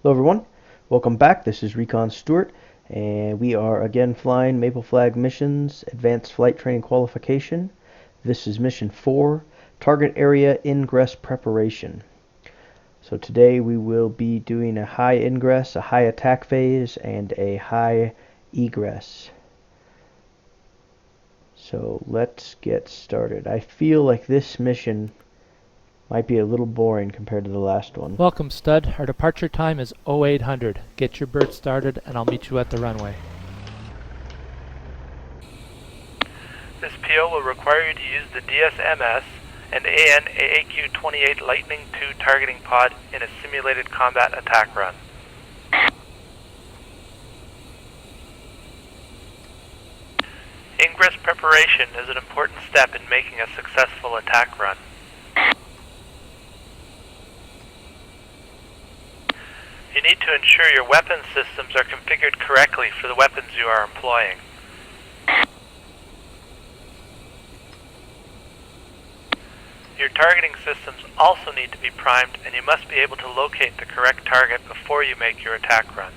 Hello everyone, welcome back. This is Recon Stewart, and we are again flying Maple Flag Missions Advanced Flight Training Qualification. This is Mission 4, Target Area Ingress Preparation. So today we will be doing a high ingress, a high attack phase, and a high egress. So let's get started. I feel like this mission might be a little boring compared to the last one. Welcome, Stud. Our departure time is 0800. Get your bird started and I'll meet you at the runway. This PO will require you to use the DSMS and AN/AAQ 28 Lightning II targeting pod in a simulated combat attack run. Ingress preparation is an important step in making a successful attack run. You need to ensure your weapon systems are configured correctly for the weapons you are employing. Your targeting systems also need to be primed, and you must be able to locate the correct target before you make your attack run.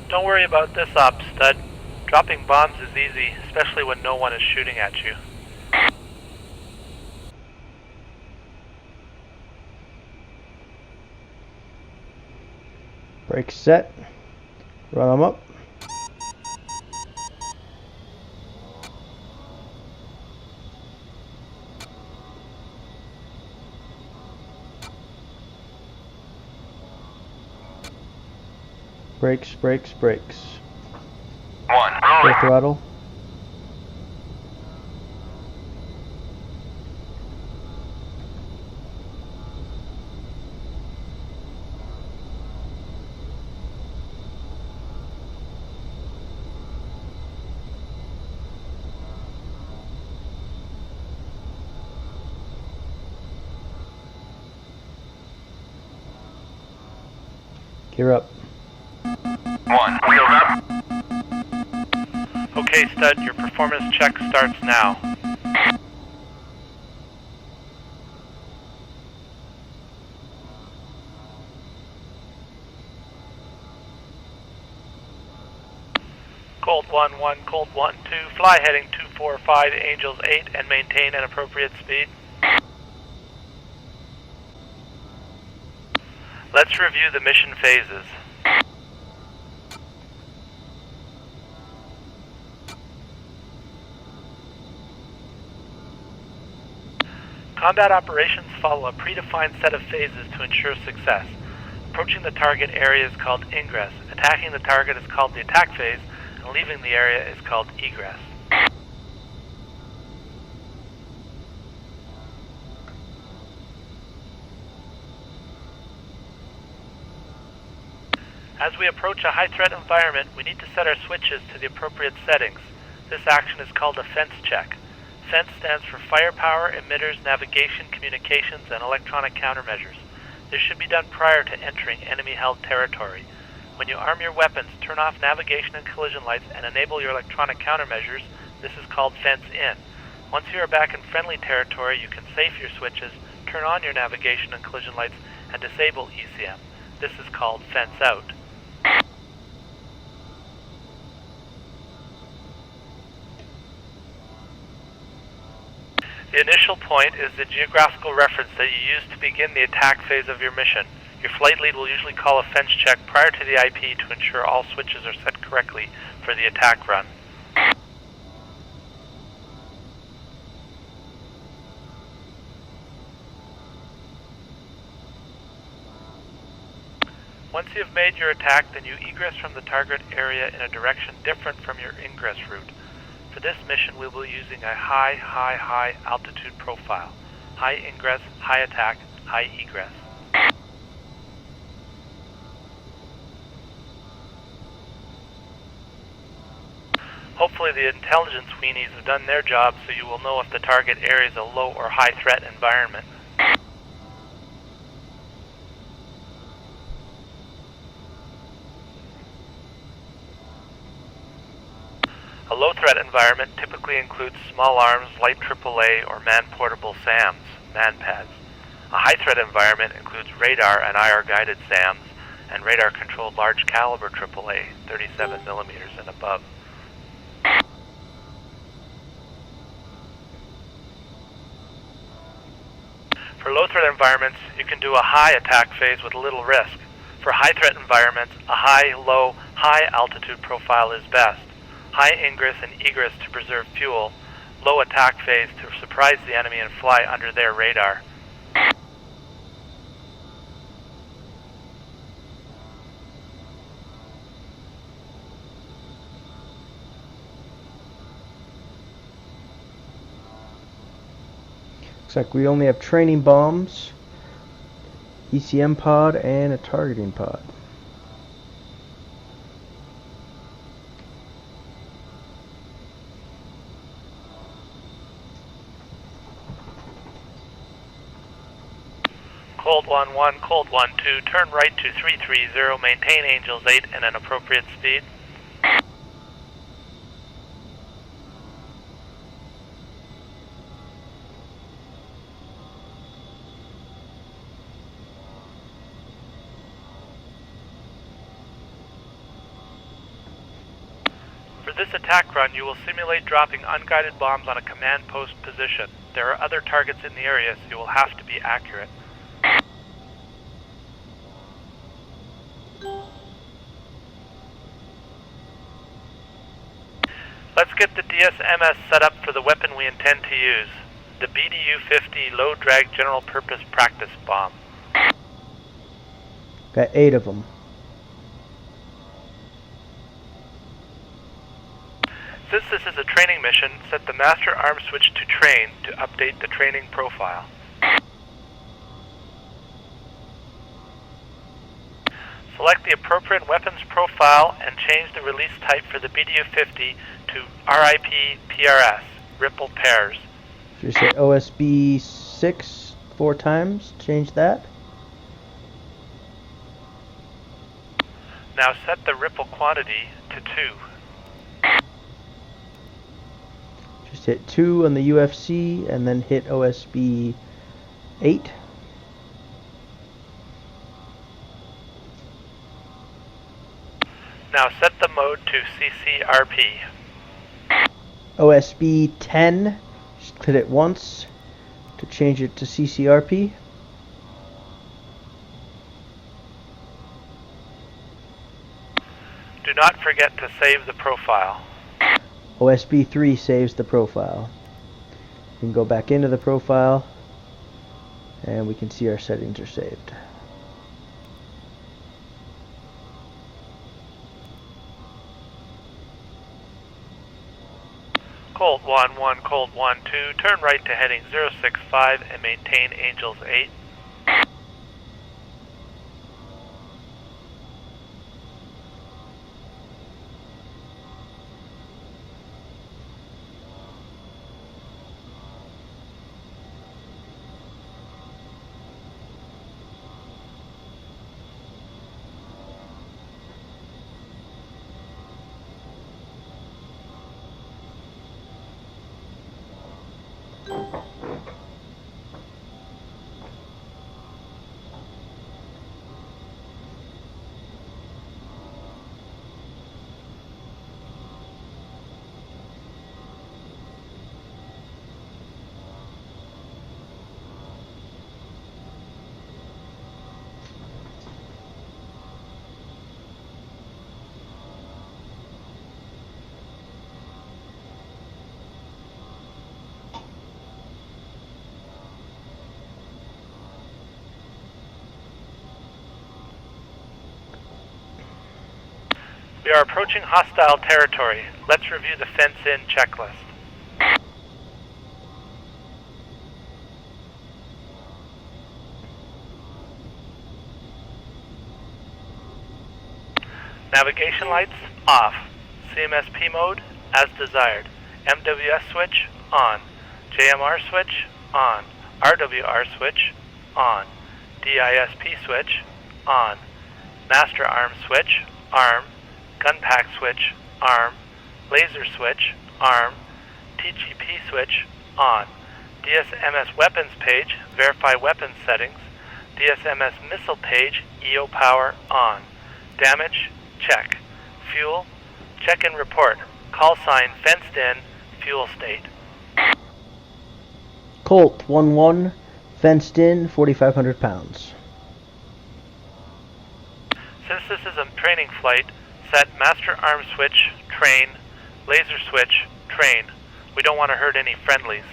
Don't worry about this op, Stud. Dropping bombs is easy, especially when no one is shooting at you. Brakes set, run them up. Brakes, brakes, brakes. Full throttle. Gear up. Wheels up. Okay, Stud, your performance check starts now. Colt 1-1, Colt 1-2, fly heading 245, Angels 8, and maintain an appropriate speed. Let's review the mission phases. Combat operations follow a predefined set of phases to ensure success. Approaching the target area is called ingress, attacking the target is called the attack phase, and leaving the area is called egress. As we approach a high-threat environment, we need to set our switches to the appropriate settings. This action is called a fence check. FENCE stands for Firepower, Emitters, Navigation, Communications, and Electronic Countermeasures. This should be done prior to entering enemy-held territory. When you arm your weapons, turn off navigation and collision lights and enable your electronic countermeasures. This is called FENCE in. Once you are back in friendly territory, you can safe your switches, turn on your navigation and collision lights, and disable ECM. This is called FENCE out. The initial point is the geographical reference that you use to begin the attack phase of your mission. Your flight lead will usually call a fence check prior to the IP to ensure all switches are set correctly for the attack run. Once you have made your attack, then you egress from the target area in a direction different from your ingress route. For this mission, we will be using a high altitude profile. High ingress, high attack, high egress. Hopefully the intelligence weenies have done their job so you will know if the target area is a low or high threat environment. A low-threat environment typically includes small arms, light AAA, or man-portable SAMs. manpads. A high-threat environment includes radar and IR-guided SAMs and radar-controlled large-caliber AAA, 37 millimeters and above. For low-threat environments, you can do a high attack phase with little risk. For high-threat environments, a high-low, high-altitude profile is best. High ingress and egress to preserve fuel, low attack phase to surprise the enemy and fly under their radar. Looks like we only have training bombs, ECM pod, and a targeting pod. Cold 1-1, Cold 1-2, turn right to 330, maintain Angels 8 and an appropriate speed. For this attack run, you will simulate dropping unguided bombs on a command post position. There are other targets in the area, so you will have to be accurate. Let's get the DSMS set up for the weapon we intend to use, the BDU-50 Low Drag General Purpose Practice Bomb. Got 8 of them. Since this is a training mission, set the master arm switch to train to update the training profile. Select the appropriate weapons profile and change the release type for the BDU-50 to RIP PRS, Ripple Pairs. Should we say OSB 6 4 times? Change that. Now set the ripple quantity to 2. Just hit 2 on the UFC and then hit OSB 8. Now set the mode to CCRP. OSB 10, just hit it once to change it to CCRP. Do not forget to save the profile. OSB 3 saves the profile. We can go back into the profile and we can see our settings are saved. Cold 1-1, Cold 1-2, turn right to heading 065 and maintain Angels 8. We are approaching hostile territory. Let's review the fence-in checklist. Navigation lights off. CMSP mode as desired. MWS switch on. JMR switch on. RWR switch on. DISP switch on. Master arm switch arm. Gun pack switch, arm, laser switch, arm, TGP switch, on, DSMS weapons page, verify weapons settings. DSMS missile page, EO power on. Damage, check. Fuel, check and report. Call sign fenced in, fuel state. Colt 1-1, fenced in, 4,500 pounds. Since this is a training flight, set master arm switch, train, laser switch, train. We don't want to hurt any friendlies.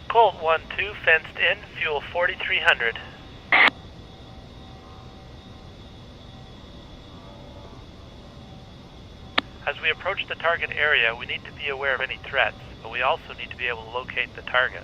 Colt 1-2, fenced in, fuel 4,300. As we approach the target area, we need to be aware of any threats, but we also need to be able to locate the target.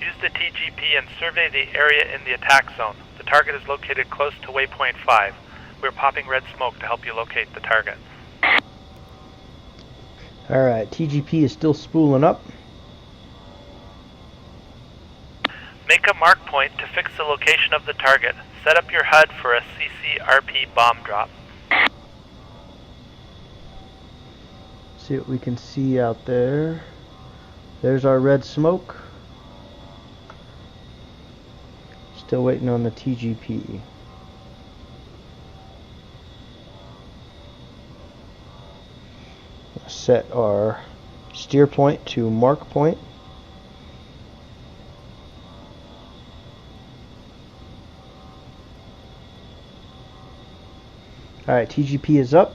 Use the TGP and survey the area in the attack zone. The target is located close to waypoint 5. We're popping red smoke to help you locate the target. Alright, TGP is still spooling up. Make a mark point to fix the location of the target. Set up your HUD for a CCRP bomb drop. See what we can see out there. There's our red smoke. Still waiting on the TGP. Set our steer point to mark point. Alright, TGP is up.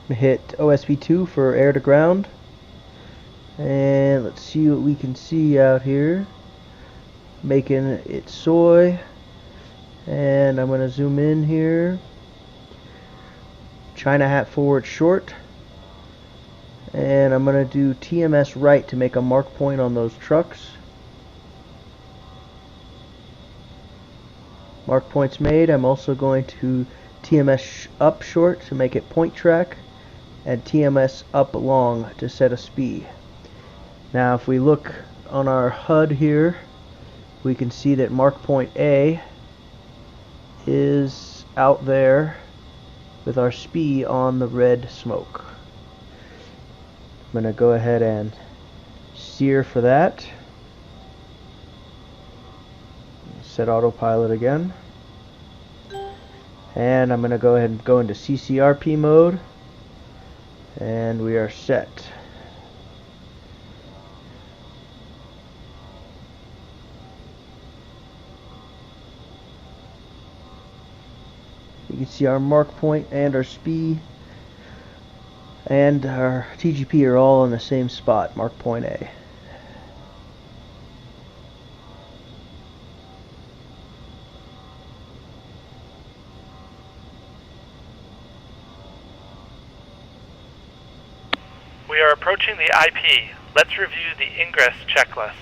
I'm gonna hit OSP2 for air to ground. And let's see what we can see out here. Making it soy. And I'm gonna zoom in here. China hat forward short. And I'm gonna do TMS right to make a mark point on those trucks. Mark points made. I'm also going to TMS up short to make it point track, and TMS up long to set a speed. Now if we look on our HUD here, we can see that mark point A is out there with our SPI on the red smoke. I'm going to go ahead and steer for that. Set autopilot again. And I'm going to go ahead and go into CCRP mode. And we are set. You can see our mark point and our SPI and our TGP are all in the same spot, mark point A. We are approaching the IP. Let's review the ingress checklist.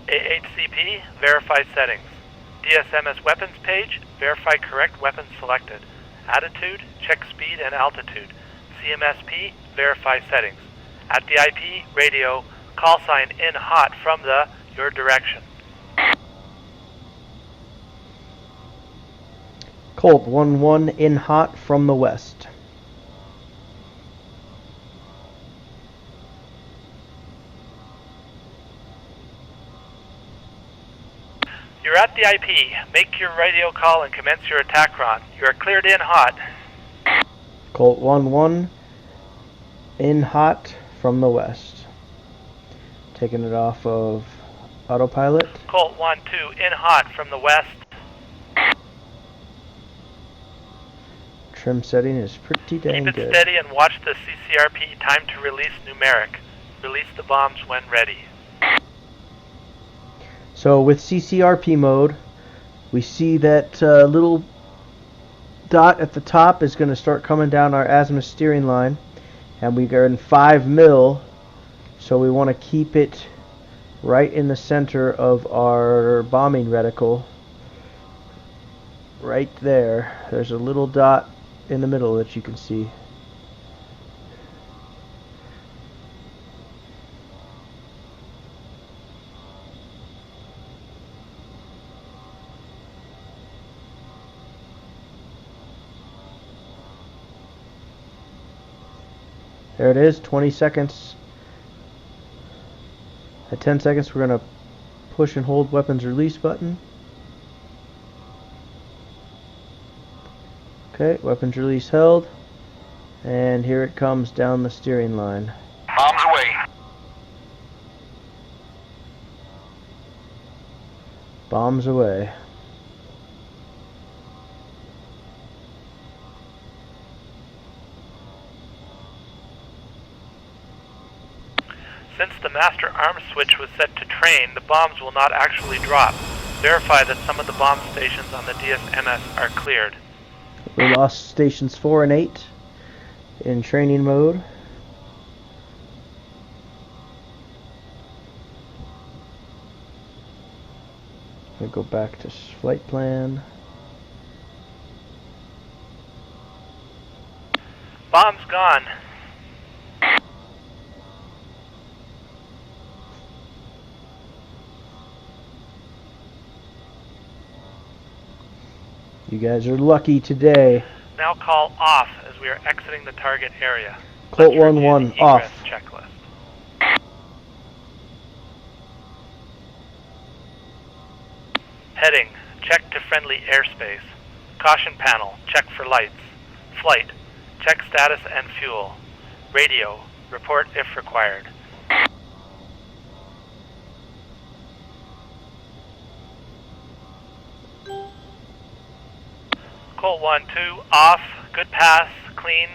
A10c, verify settings. DSMS weapons page, verify correct weapons selected. Attitude, check speed and altitude. CMSP, verify settings. At the IP, radio, call sign in hot from the your direction. Colt 1-1 in hot from the west. You're at the IP. Make your radio call and commence your attack run. You are cleared in hot. Colt 1-1 in hot from the west. Taking it off of autopilot. Colt 1-2 in hot from the west. Trim setting is pretty dang Keep it good. steady and watch the CCRP time to release numeric. Release the bombs when ready. So with CCRP mode, we see that little dot at the top is going to start coming down our azimuth steering line, and we are in 5 mil, so we want to keep it right in the center of our bombing reticle right there. There's a little dot in the middle that you can see. There it is, 20 seconds. At 10 seconds, we're going to push and hold weapons release button. Okay, weapons release held. And here it comes down the steering line. Bombs away. Bombs away. Since the master arm switch was set to train, the bombs will not actually drop. Verify that some of the bomb stations on the DSMS are cleared. We lost stations 4 and 8 in training mode. We go back to flight plan. Bombs gone. You guys are lucky today. Now call off as we are exiting the target area. Colt Let's review 1-1 the egress off. checklist. Heading, check to friendly airspace. Caution panel, check for lights. Flight, check status and fuel. Radio, report if required. Colt 1-2 off, good pass, clean.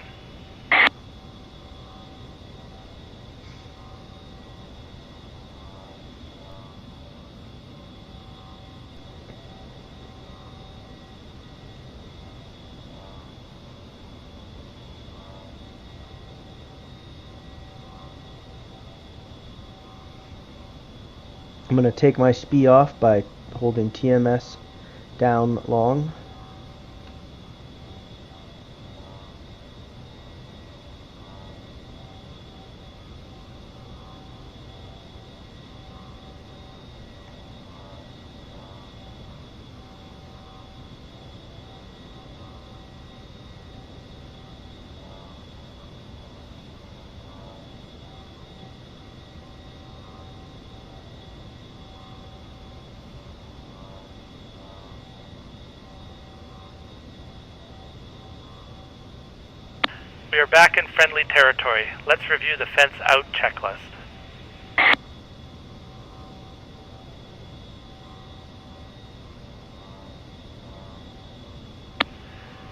I'm going to take my SPI off by holding TMS down long. We are back in friendly territory. Let's review the fence out checklist.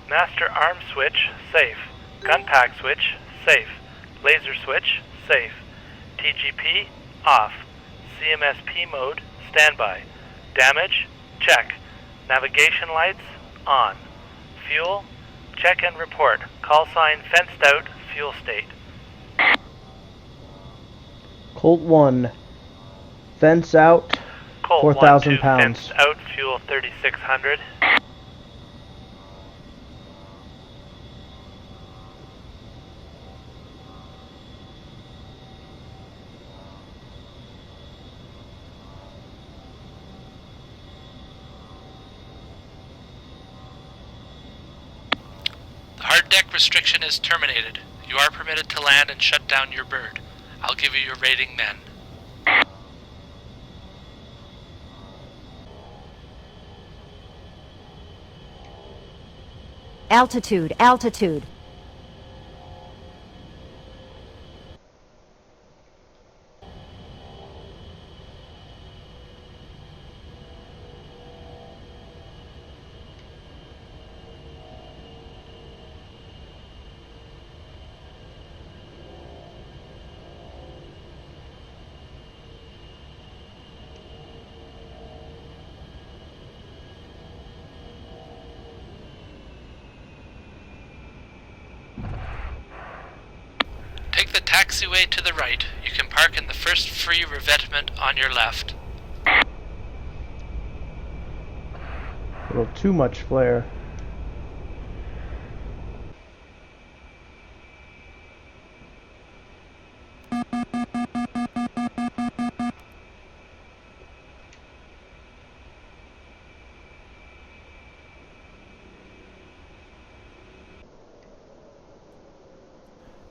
Master arm switch, safe. Gun pack switch, safe. Laser switch, safe. TGP, off. CMSP mode, standby. Damage, check. Navigation lights, on. Fuel, check and report. Call sign fenced out, fuel state. Colt 1, fence out, Colt 4,000 1-2 pounds. fenced out, fuel 3,600. The hard deck restriction is terminated. You are permitted to land and shut down your bird. I'll give you your rating men. Altitude, altitude. Take the taxiway to the right. You can park in the first free revetment on your left. A little too much flare.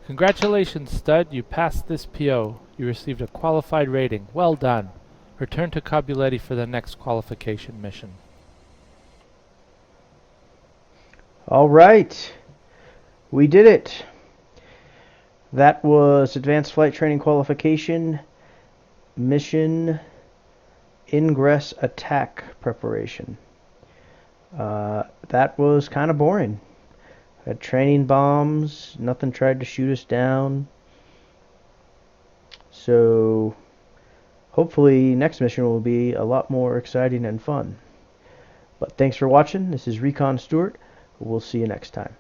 Congratulations, Stud. You passed this PO. You received a qualified rating. Well done. Return to Cabuletti for the next qualification mission. All right. We did it. That was Advanced Flight Training Qualification Mission Ingress Attack Preparation. That was kind of boring. Had training bombs, nothing tried to shoot us down. So hopefully next mission will be a lot more exciting and fun. But thanks for watching. This is Recon Stewart. We'll see you next time.